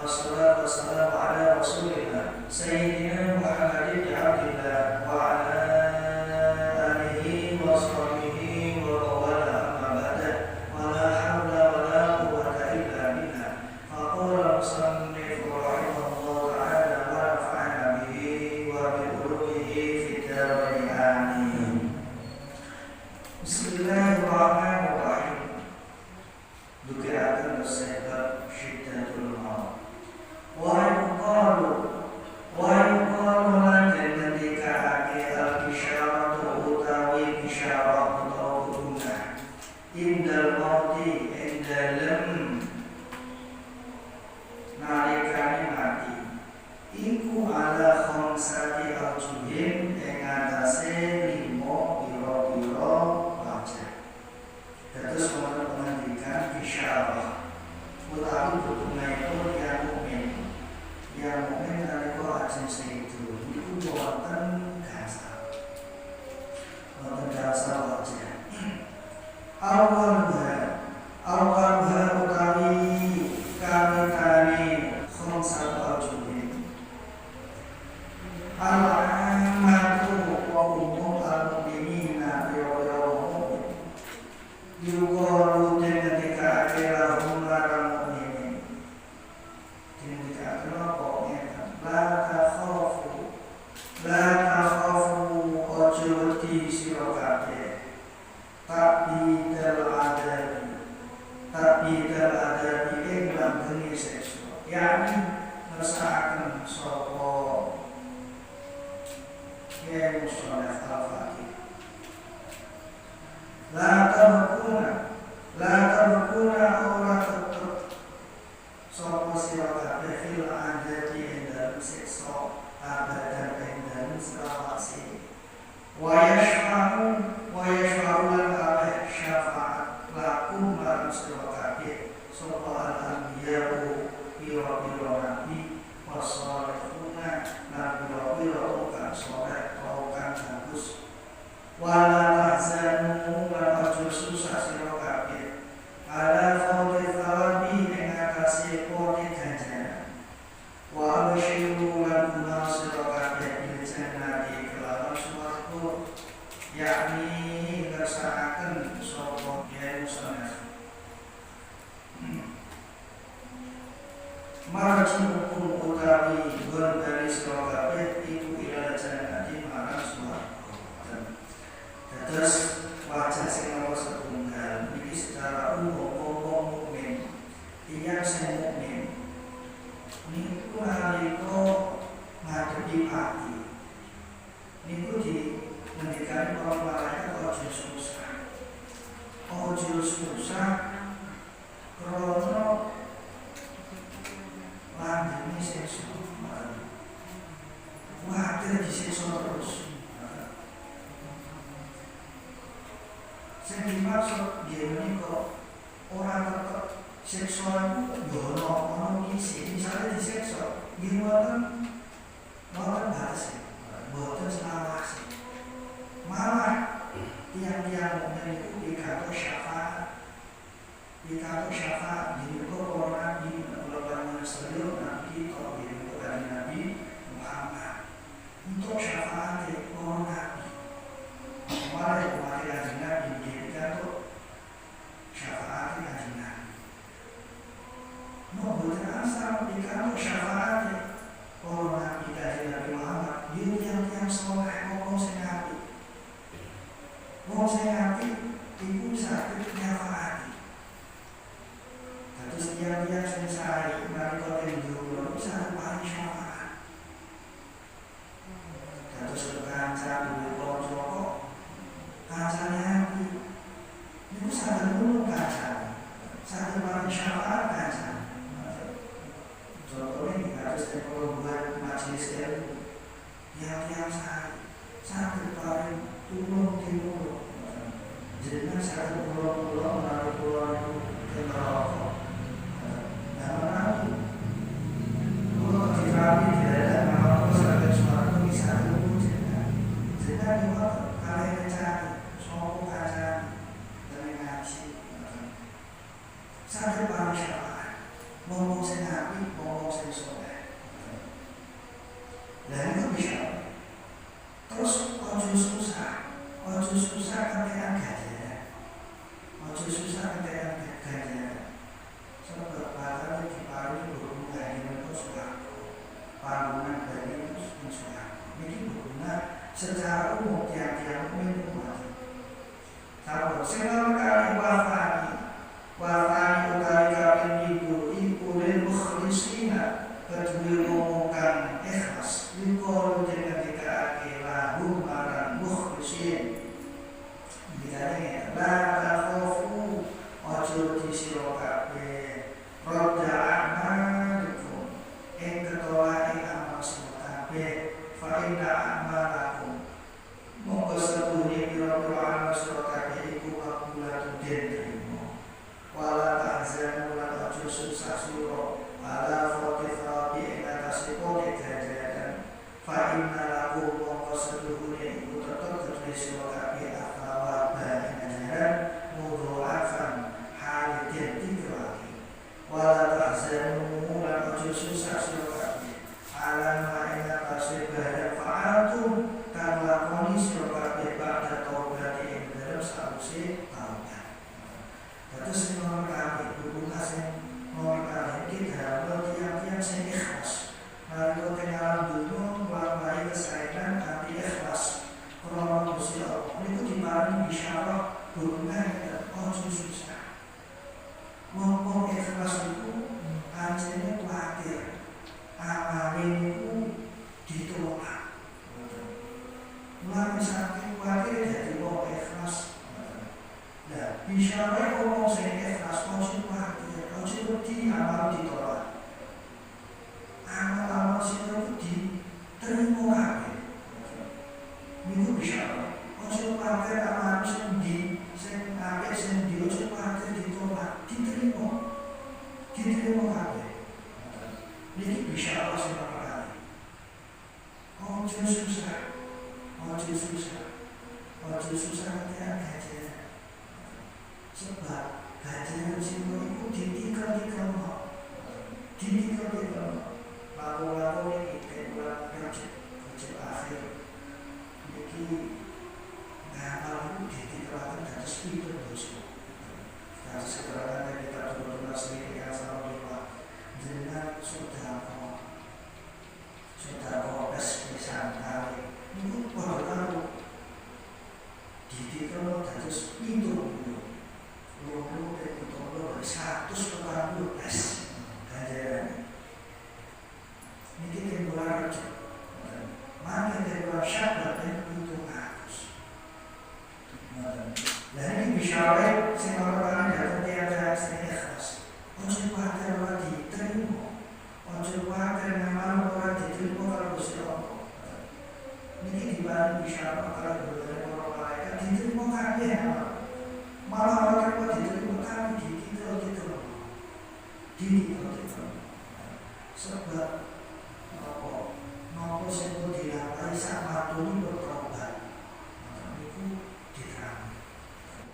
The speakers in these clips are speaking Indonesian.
wassalatu wassalamu ala rasulillah Sayyidina Muhammadin abdillah wa ala alihi wa sahbihi wa mawala amma ba'da wa la hawla wa la quwwata illa billah faqala musannif rahimahullah ta'ala wa nafa'ana bihi wa bi ulumihi fid dharain amin. Bismillahirrahmanirrahim. Dukirakan bersebab syiddatul maut. Wa yuqalu lan ketika akhir bisyaratu utawi bisyarah utawa bunga indal mauti ing dalem nalikane mati iku ala khamsati aujuhin ing atase 5 pira-pira wajah. Terus mengendikan bisyarah utawi bunga itu yang mukmin nalika ajeng sedo iku wonten gasa wajah. Awalha utawi kawitane khamsatu aujuhin al-amatu wa umum al-mu'minina bi'awiyahum yuqalu ketika akhirahum larang mu'minin ketika akhirahum la takhafu ojo wedi sira kabeh tapi dal adabi ing langgeng seksual yakni ngersakaken sapa yen musholeh al-fatih la tabkuna ora tetep sapa sira kabeh fil adabi ing dalem seksual abadan ing dalem selawase wa yashfa'u lan kabeh syafaat lakum lan sira kabeh sapa al-anbiya'u pira-pira nabi wassalihuna lan pira-pira kang saleh kang bagus wala tahzanu lan aja susah sira kabeh ala fawdi thawabi ing atase poti ganjaran wa abshiru lan kunal sira kabeh bil jannati kelawan swarga yakni ngersakaken sapa yen sanes marji'ukum utawi gon dari sira kabeh iku ila jannati marang swarga. Terus wajah sing nomor setunggal iki secara umum wong mukmin tiyang sing mukmin niku nalika ngadepi pati niku ngendikane para malaikat ojo susah krana langgene seksual wae disiksa terus. Sing dimaksud dene kok ora tetep seksual yo ono iki misale disiksa gimana bahasa boten selawase malah tiang-tiang mukmin itu dikatakan syafaat di Quran di Al-Qur'an Al-Karim Nabi kau di Nabi Muhammad untuk syafaat orang Nabi malah umat Nabi dikatakan syafaat Nabi mau berasal dikatakan syafaat orang Nabi dari Nabi Muhammad dia yang soleh ngomong sengapi ibu sakit nyafaati terus dia selesai mari kau tindu bisa paling syafaat terus berkanca dulu kau kancanya hati itu sadar dulu kanca sadar paling syafaat kanca contohnya harus kalau buat majelis ilmu yang sadar paling turun jenengan sadar pulau menaruh pulau itu ke neraka dan menaruh pulau dirapi tidak ada nama sadar suara bisa dulu jenengan juga kalian mencari soal kajian dan ngaji sadar paling syafaat ngomong senapi ngomong sing soleh. Lah itu bisa. Terus ojo susah kantean ganjaran. Ojo susah kantean ganjaran. Sebab bakal diparingi berbunga dengan suaraku. Panggungan dari suaraku. Ini berbunga secara umum tiap-tiap minum mati. Kalau sekali wafani utari kaping iku lil mukhlisina kedua ngomongkan ikhlas yukol dengan dikaake lagu marang mukhlisin dikane la takhafu ojo disira kabeh rodha amalikum ing ketolake amal sira kabeh fa inna amalakum monggo setuhune pira-pira amal sira kabeh iku makbulatun den trimo wala tahzanu lan ojo susah sira ala fatifrabi ing atase kode ganjaran fa inna lakum monggo setuhune iku tetep kedue sira kabeh akhawa ing ganjaran mudha'afan hal den tikraki wala tahzanu lan ojo susah sira kabeh ala ma ing atase barang fa'atum kang lakoni sira kabeh ba'da taubati ing dalem sawise taubat. Terus nomor kali hubungan sing nomor kali kita tiap-tiap sing ikhlas. Lalu kenalan dulu melalui kesainan tapi ikhlas. Kalau Gusti Allah itu diparingi bisyarah hubungan dan ojo susah. Ngomong ikhlas itu anjene kuatir. Amale niku ditolak. Mulai saking kuatir dadi wong ikhlas. Nah, bisyarah ngomong sing ikhlas ojo kuatir, ojo wedi amal ditolak. Amal-amal sing diterima kabeh. Niku bisyarah. Ojo kuatir amal sing apik sing ojo kuatir ditolak, diterima. Diterima kabeh. Niki bisyarah sing pertama. Ojo susah. Ojo susah ganjaran. Sebab ganjaran sing iku ditinggal-tinggalno. Lalu iki bulan kerja akhir. Niki ngamal iku ditinggalkan dados pintu dosa. Dados sekarang kita turun sendiri yang sama dewa. Jenengan sedekah pisan kali. Niku padha karo ditinggal dados pintu. Loro dari tolo 140 ganjaran. Niki tembulan kerja. Mana tembulan syabat dan pintu ngatus. Lah ini bisyarah sing ora datang tiap sing ikhlas. Ojo kuwatir ora diterima. Ojo kuwatir ngamal ora diterima karo Gusti Allah. Niki diparingi bisyarah karo para malaikat diterima kabeh amal. Malah orang diterima kami ditinggal. Sebab nopo sing dilampahi sak matune bertobat. Niku diterang.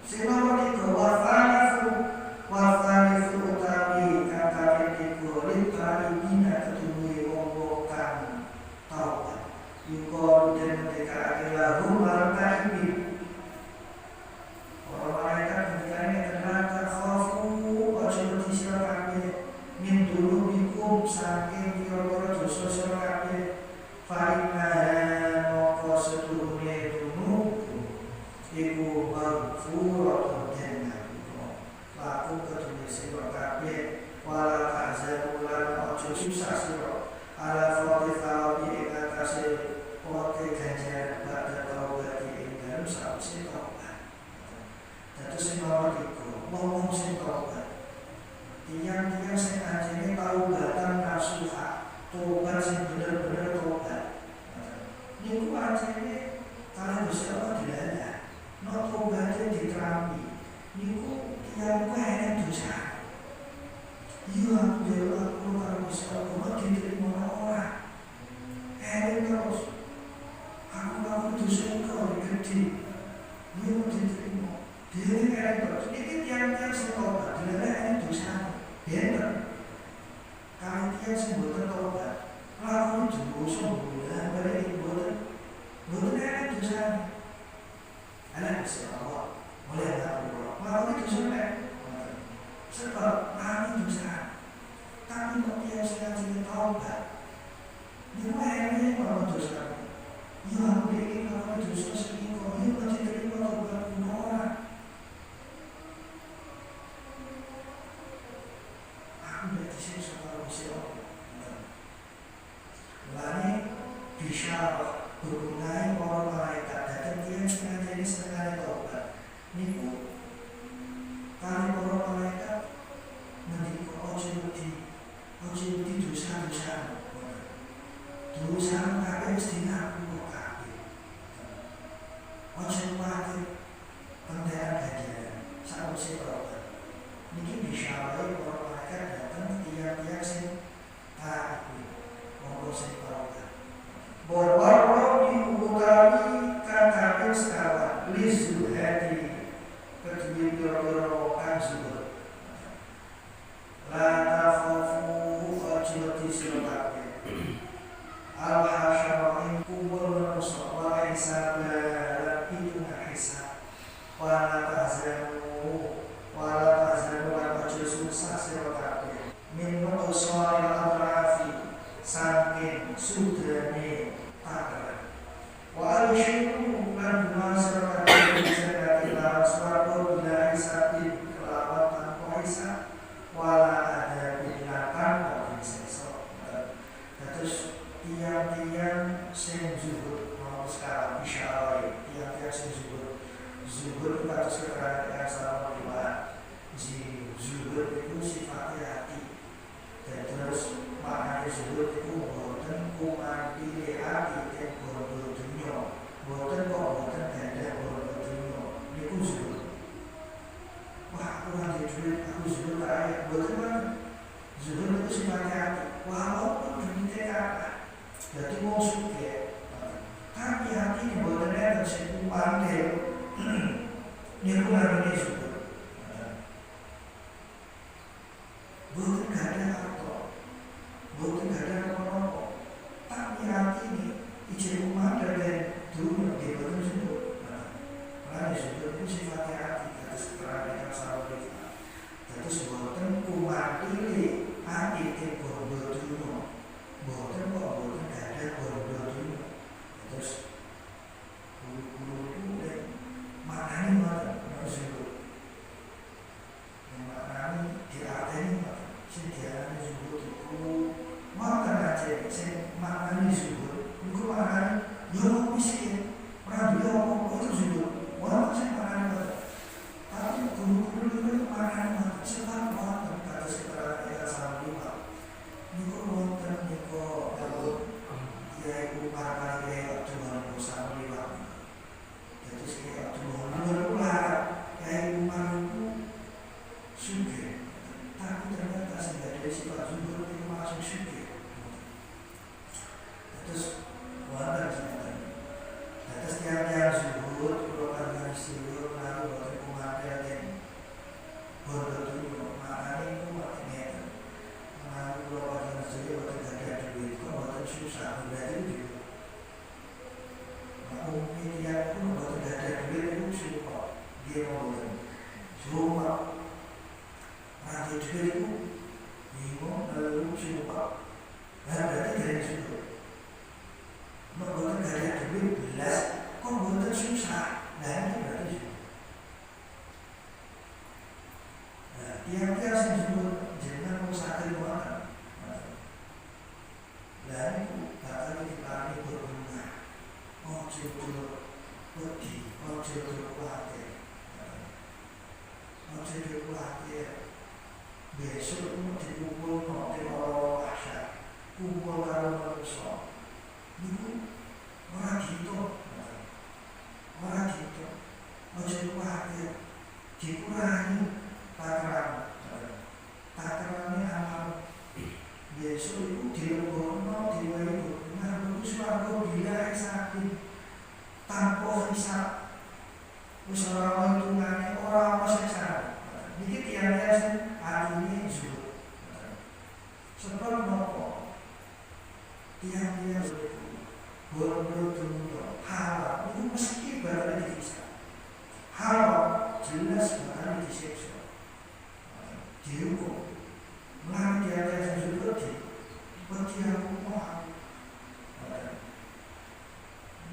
Sing nomor 3 wafanifu utawi kata niku lintari bina ketuwe wong kang taubat. Yuko den dekake lahum martaibin. Para malaikat mengiranya ternyata khafu ojo wedi sira kabeh min dulu bikum saking pira-pira dosa sira kabeh fa inna moko setuhune dunuku iku maghfuratun jannah laku kedune sira kabeh wala tahzanu lan ojo susah sira ala fatifah bi ing atase pote ganjaran pada taubat ing dalem sawise taubat. Terus sing nomor 3, ngomong sing taubat. Tiang-tiang sing anjene taubatan nasuha, tobat sing bener-bener tobat. Niku anjene kalau Gusti Allah dilanda, no tobatnya diterami. Niku tiang kuwi enek dosa. Iya aku karo Gusti Allah diterima ora. Enek terus. Aku dosa kok gede. Iya diterima. Dia terus, ini tiang-tiang sing tobat, dilanda ini dosa, bener. Kalau tiang sing mboten tobat. Lakune dosa bulan balik mboten enak dosane. Ana Gusti Allah mulai ngatur lakune dosa nek. Sebab lakune dosa. Tapi kok dia sekali taubat. Dia enak kalau dosa. Ya aku ingin kalau dosa selingkuh, ya masih terima taubat orang. Aku berarti sih sama Gusti Allah. Lalu bisa berhubungan para malaikat dan dia sengaja ini sengaja taubat. Niku kali para malaikat mendikau ojo di dosa-dosa. Dosa kabeh mesti ngaku kabeh. Ojo kuwatir penderan bagian sakwise taubat. Niki bisa wae para malaikat datang tiap-tiap sing taat monggo sing taubat. Bahwa diutami kata sekawan lizu hati kedua pira-pira kanjur. La takhafu fajrati sirate. Al-hasyarain kubur manusia wa hisab itu hisab. Wala tahzanu wa susah sirate. Min maqsal al-atrafi saking sudane takra. Wa al-syuru lan masyarakat jadi swarga bila hisabin kelawan tanpa hisab wala ada binatang bagi sesok. Terus tiang-tiang sing zuhud mau sekarang insyaallah tiang-tiang sing zuhud kados keterangan yang sama lima zuhud itu sifatnya hati. Dan terus maknanya zuhud itu boten kuman pilih hati dan bodoh dunia boten gada bodoh dunia niku zuhud. Wah aku lagi duit aku zuhud kaya boten banget. Zuhud itu sifatnya hati walaupun duitnya kata jadi mau suka tapi hati ini boten ada sing pandai niku namanya zuhud. Boten gada harta boten gada apa-apa tapi hati ini ijin umat dari dunia di boten zuhud. Karena zuhud itu sifatnya hati terus keterangan yang salah kita terus boten umat ini hati di bodoh dunia boten gada bodoh dunia terus guru-guru itu maknanya mana zuhud yang maknanya diarteni sing diarani zuhud itu makan aja sing maknanya zuhud itu maknanya yo miskin ora duwe apa-apa itu zuhud wong sing maknanya tapi guru-guru itu maknanya sebab wonten kados keterangan yang sama lima niku wonten niku dawuh yaiku para kiai Tuhan sama lima. Jadi kiai Tuhan luar yaiku manuku sugih tapi ternyata sehingga dari sifat zuhud itu masuk sugih. Terus wonten sinten terus tiap-tiap zuhud kula kaliyan istilah lalu boten kumatir ten bodoh dunia maknanya itu maknanya lalu kula kaliyan istilah boten gada duit kok boten susah berarti itu mungkin yang pun boten gada duit itu sumpah dia boten sumpah nanti duit itu bingung lalu sumpah berarti dari situ boten gada duit belas kok boten susah nah ini berarti tiap-tiap sing disebut jenengan musafir wonten. Lah niku bakal diparingi berbunga. Ojo wedi, ojo kuwatir. Ojo kuwatir. Besok itu dikumpul nanti orang pasar, kumpul karo manusia. Niku ora gitu. Ojo kuwatir. Dikurangi takarannya amal besok itu dilebokno diwai ngarep swarga bila sakit tanpa hisab wis ora hitungane ora ana siksa iki tiyang-tiyang atine zuhud sebab nopo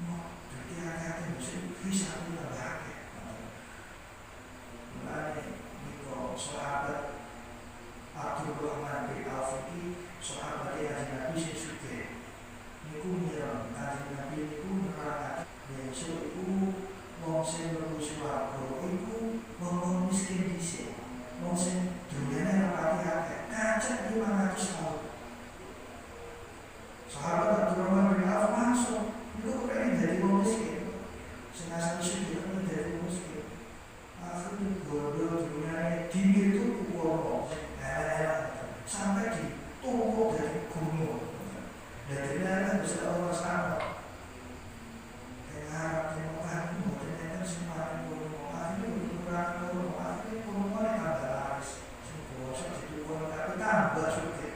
mau. Jadi hati-hati mesti bisa dilakukan. Mulai niko sahabat Abdurrahman bin Auf iki sahabat yang Nabi sing sugih. Niku mireng kanjeng Nabi niku nerangake besok iku wong sing mlebu swarga iku wong miskin dhisik. Wong sing dunyane rapati akeh, kacek 500 tahun. Sahabat Abdurrahman bin Auf langsung niku pengen jadi wong miskin. Sing asal sugih pengen jadi wong miskin. Akhirnya bodoh dunyane dingin itu wong sampai ditumpuk dari gunung. Dari mana bisa Allah sama? Yang Arab yang Mekah itu ternyata semua gunung. Akhirnya kurang gunung. Akhirnya gunungnya tambah laris. Semua jadi gunung tapi tambah suke.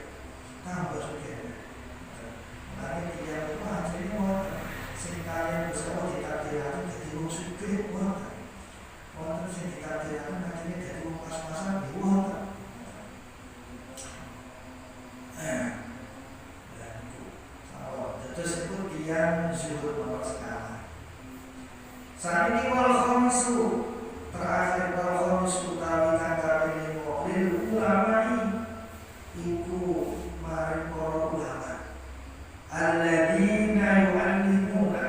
Nanti dia itu akhirnya mau singkatnya bisa ditakdirkan jadi gunung suke. Orang sing ditakdirkan akhirnya jadi gunung pas-pasan di gunung. Tersebut yang zuhud nomor sekarang. Saat ini wal khamisu terakhir wal khamisu utawi kang kaping 5 lil ulama iku mari para ulama alladzina yu'allimuna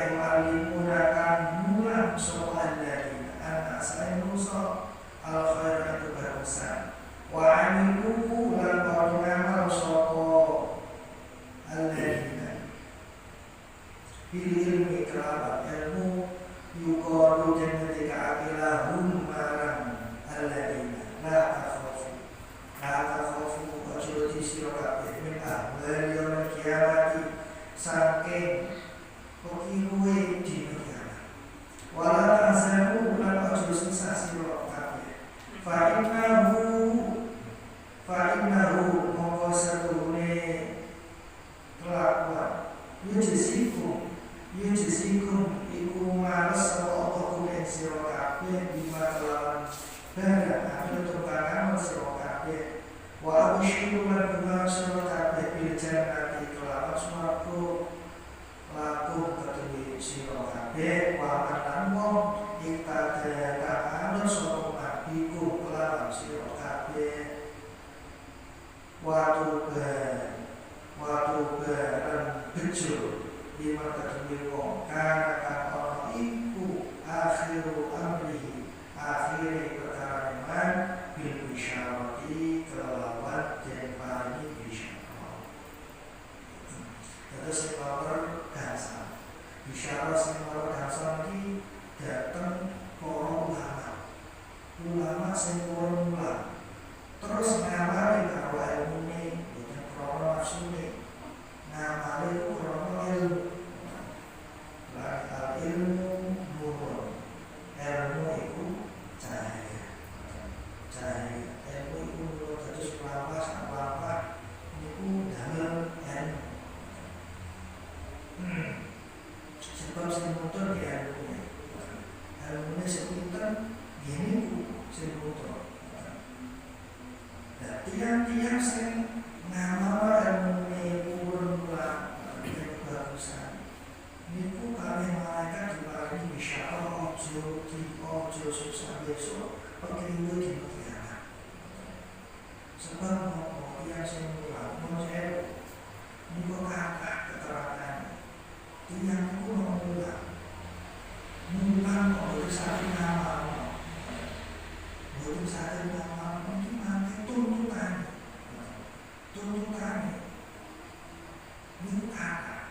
yu'allimuna kan mulang sapa alladzina ana asain rusul al khairat barusan wa amilu lan qarinama sapa alladzina bil ilmi kelawan ilmu yuqalu jannatika akilahum marang alladzina la takhafu ojo disira kabeh min ahwal yaumil qiyamati saking pekiruwe dina kiamat wala tahzanu lan ojo susah sira kabeh fa innahu mongko satune kelakuan yujisikum iku males sapa apa kuwi sira kabeh bima kelawan barang akhir terbangan sira kabeh wa absyiru lan bunga sira kabeh bil jannati kelawan swarga laku ketui sira kabeh wa lan wong iktada ta'ala sapa nabiku kelawan sira kabeh waktu dan bejo lima ketemu wong karena kan ono iku akhiru amri akhiri perkara man bil bisyarati kelawan den paringi bisyarah. Terus sing nomor dasar bisyarah sing nomor dasar iki dateng para ulama sing mulang terus ngamali karo ilmune boten krana nafsune ngamali krana ilmu lan ilmu nurun ilmu iku cahaya ilmu iku nurun terus apa niku damel ilmu sebab sing motor di ilmune sing pinter gini ku sing motor. Tiang-tiang sing ngamal ilmune purun kula bagusan niku kalih malaikat diparingi bisyarah ojo susah besok pekiru di kiamat. Sebab nopo tiang sing mulang monsel niku kakak keterangan tiang niku mulang kok sakit ngamal boten sakit ngamal mungkin nanti tuntutan niku kakak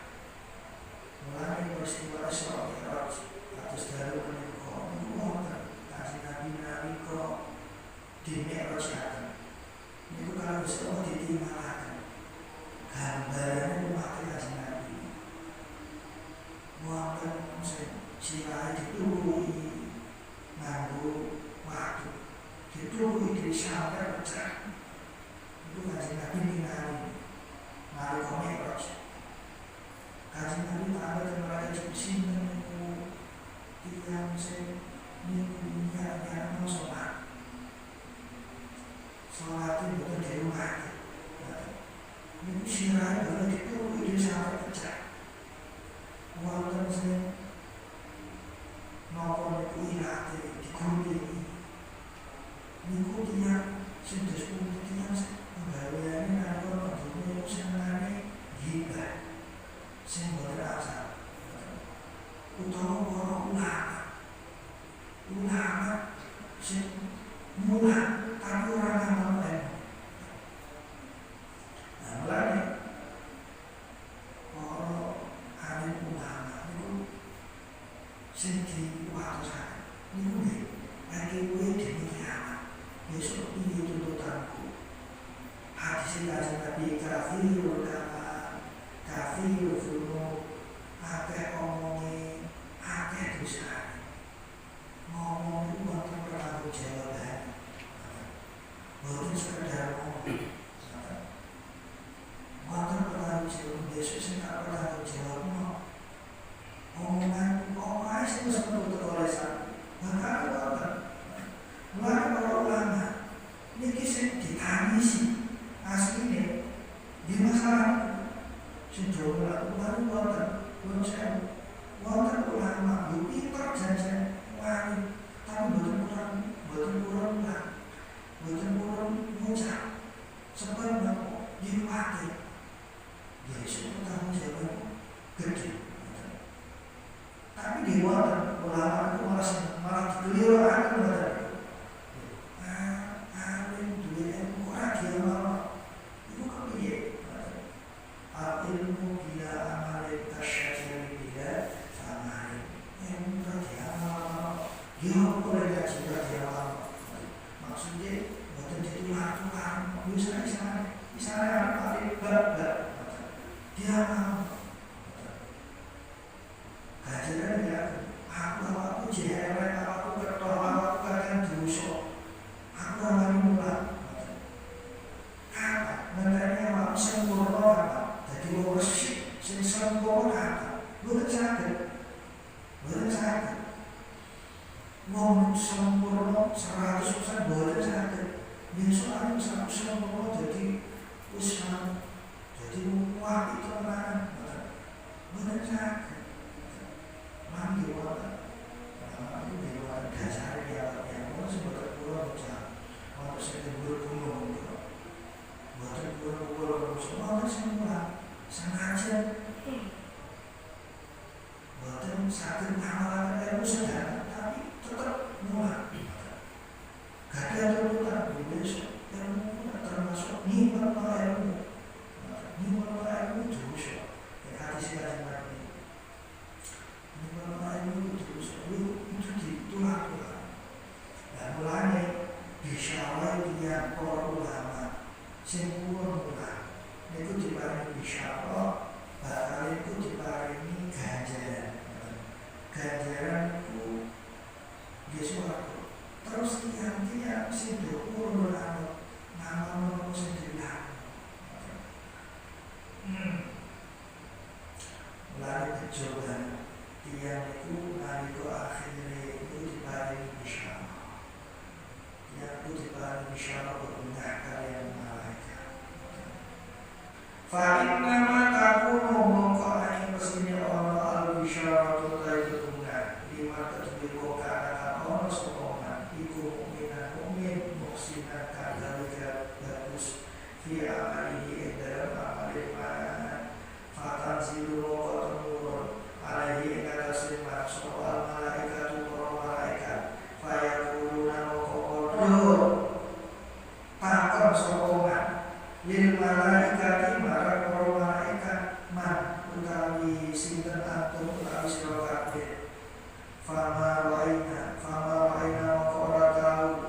mulai peristiwa Isra Mi'raj atus dalu menika niku wonten kasih nabi kok dimi'rajaken niku kalau wis ditimalaken gambarane umat kasih nabi wonten sirahe dituruhi nganggo watu dituruhi sampai pecah itu kasih nabi ningali Niku sirahe kalau dituru iki sampai pecah. Wonten sing napa niku irate digunting. Niku tiyang sing disebut tiyang penggaweane nalika dunya senengane gibah. Sing boten asal. Utawa para ulama sing mulang tapi ora ngamal ilmu. Nah, mulane para alim ulama niku sing diwatosaken niku nggih lagi kowe dene kiamat. Besok piye tuntutanku? Hadis Kanjeng Nabi kafirul kalam, kafirul dzunub, akeh omonge, akeh dosane. Ngomong itu wonten pertanggungjawaban. Boten sekedar ngomong. Wonten pertanggungjawaban besok sing tak pertanggungjawabno. Omongan omongan sing wis menuntut oleh saya. Maka wonten. Mulane para ulama niki sing ditangisi asline di masalah sing ulama wonten ulama yo pinter janjen wani tapi boten kurang ngucap sebab napa diluwate ya iso tanggung jawab gede tapi di wonten ulama itu malah dikeliruaken mboten alim duwe ilmu ora diamal iku kepiye ilmu bila amalin kasyajari bila amalin ilmu ora diamal dia boleh kaji ora diamal maksudnya boten ditular-tular misalnya alim bab diamal kajian ya aku jelek aku ketor aku kadang dosa aku ora mulang apa ngerti awak sempurna apa dadi wong resik sing sempurna apa boten saged wong sempurna 100% boten saged yen soal sempurna dadi wis dadi wong itu tenan boten saged mandi wonten aku dewa dasar ya ono sing boten kula ucap ono sing dhuwur-dhuwur boten kula semua sing mulang sengaja boten saged ngawalaken ilmu sedaya tapi tetep mulang gak ada tuntutan besok ilmu termasuk nyimpen ilmu dosa hadis Kanjeng Nabi ilmu terus itu ditular-tular. Dan mulane bisyawai dia para ulama sing mulang niku diparingi bisyawah bakal itu diparingi ganjaran itu di swarga. Terus tiang-tiang sing dhuwur nama sing dibilang mulane percobaan tiang itu nalika akhirnya itu diparingi bisyarah. Tiang itu diparingi bisyarah berbunga kalian malaikat. Fa'inna ma takunu mongko'ani pesini ono al-bisyarah tutai berbunga lima ketubiku ka'ana ono sokongan iku mu'minan mu'min muhsinan ka'adhalika bagus fi amalihi dalam amal fatan silu mongko'atunurun alaihi ingkatasimat soal malaikatu para malaikat fayakuluna mongko'atunurun takon sokongan lil malaikati marang para malaikat man utawi sinten antum utawi sira kabeh fama wa'ina mongko ora tau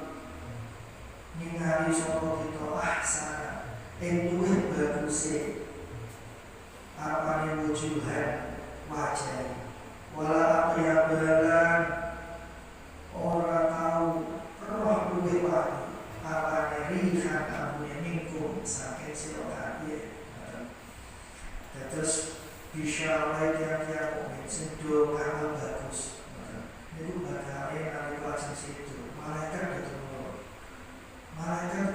ningali sapa kita ahsana ing luwih baguse apane wujuhan wajah wala aqyabalan ora tau roh luwih wani apane rihan ambune mingkum saking sira kabeh. Terus bisyawai tiang-tiang mukmin sing do ngamal bagus niku bakale nalika ajeng situ malaikat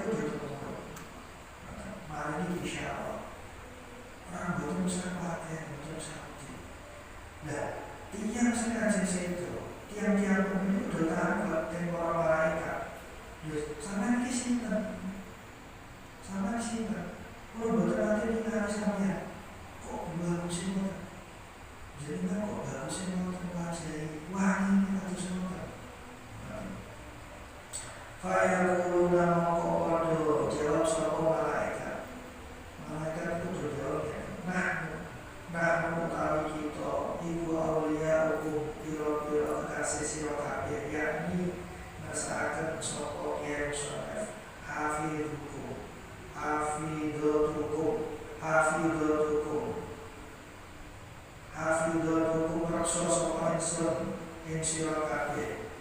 itu diturun marini bisyawai usah khawatir, betul sakti. Nah, tiang sengaja itu, tiang-tiang itu udah tangkap tempoh malaikat. Sama ini sinten, sama sinten. Kalau betul nanti tinggal sampai, kok bagus itu? Jadi kok bagus itu terpelajari wangi atau semua. Fayaquluna maqadu jawab sapa malaikat. Malaikat itu berjawab, nah utawi kita iku aulia hukum pira-pira kekasih sira kabeh, yakni ngasakaken sapa kiai saleh hafidhukum hafidhukum raksa sapa insun sira kabeh.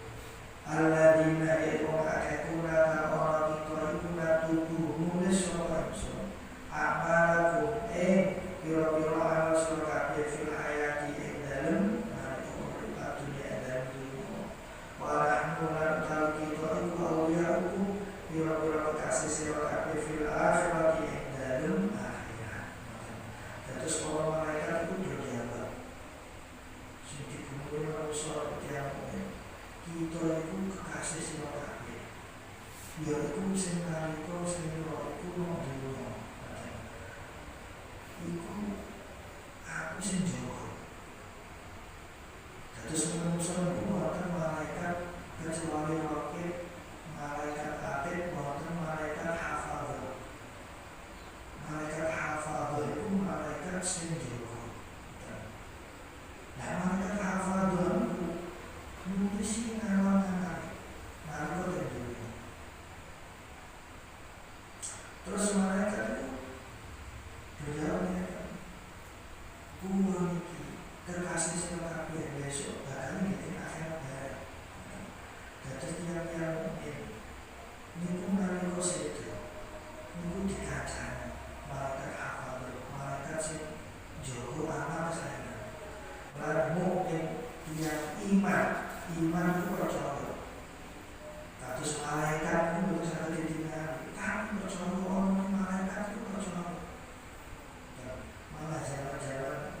Alladzina ikum akekuna ta'ala kita ikuna tubuh nulis sapa insun amalakum pira-pira amal sira kabeh fil hayati ing dalem nalika urip dunya dan dunya. Wa nahnu lan kita iku awliya'ukum pira-pira kekasih sira kabeh fil akhirati ing dalem akhirat. Terus para malaikat itu berjawab, sing dikumpulke manusa tiang kita itu kekasih sira kabeh. Ya iku sing nalika sira iku nang dunya. Iku aku sing jaga. Terus manusia itu wonten malaikat kecuali raqib, malaikat atid, wonten malaikat hafadz. Malaikat hafadz itu malaikat sing jaga. Nah, malaikat hafadz itu nulis ngawan-ngawan nalika dunya. Terus malaikat itu berjawab, kulo niki kekasih sira kabeh besok bakal ngene akhirat bareng. Dados tiang-tiang mukmin niku nalika sedo niku dikacani malaikat hafal, malaikat sing jaga amal saya. Lan mukmin yang iman itu percaya. Dados malaikat itu saged ditinggali, tapi percaya orang malaikat itu percaya. Malah jalan-jalan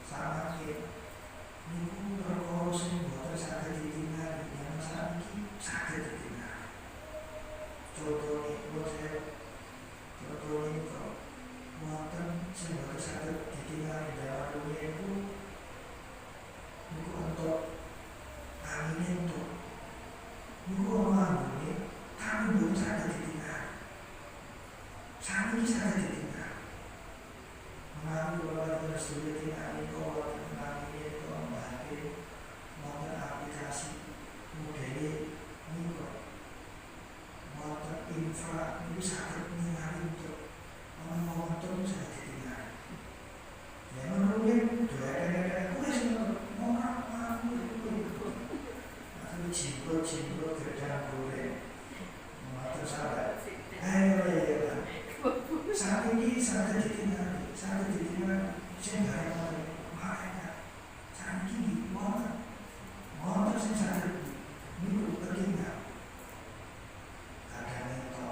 sama kita niku perkara sing boten saged ditinggali, yang sakniki saged ditinggali. Contohnya kok wonten sing boten saged ditinggali dalam dunia itu niku untuk angin itu niku orang ini tapi boten saged ditinggali. Sakniki saged ditinggali. Mengaku kalau kita sudah tinggal di bawah tentang ini membahagi motor aplikasi model ini kok motor infra itu sangat mengenali untuk motor bisa ditinggal. Ya menurutnya dua motor aku itu jemput gedang goreng motor sahabat. Ayo ya saat ini sangat ditinggal. Saya ditinggal, saya nggak ada makanya saya gini, motor saya sadar minggu tertinggal. Kadang itu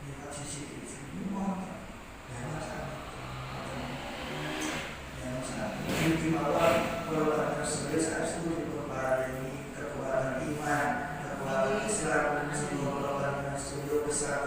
lihat CCTV ini motor, dan masa di bawah golongan tersebut saya setuju ini kekuatan iman, kekuatan Islam, sebuah golongan yang setuju besar.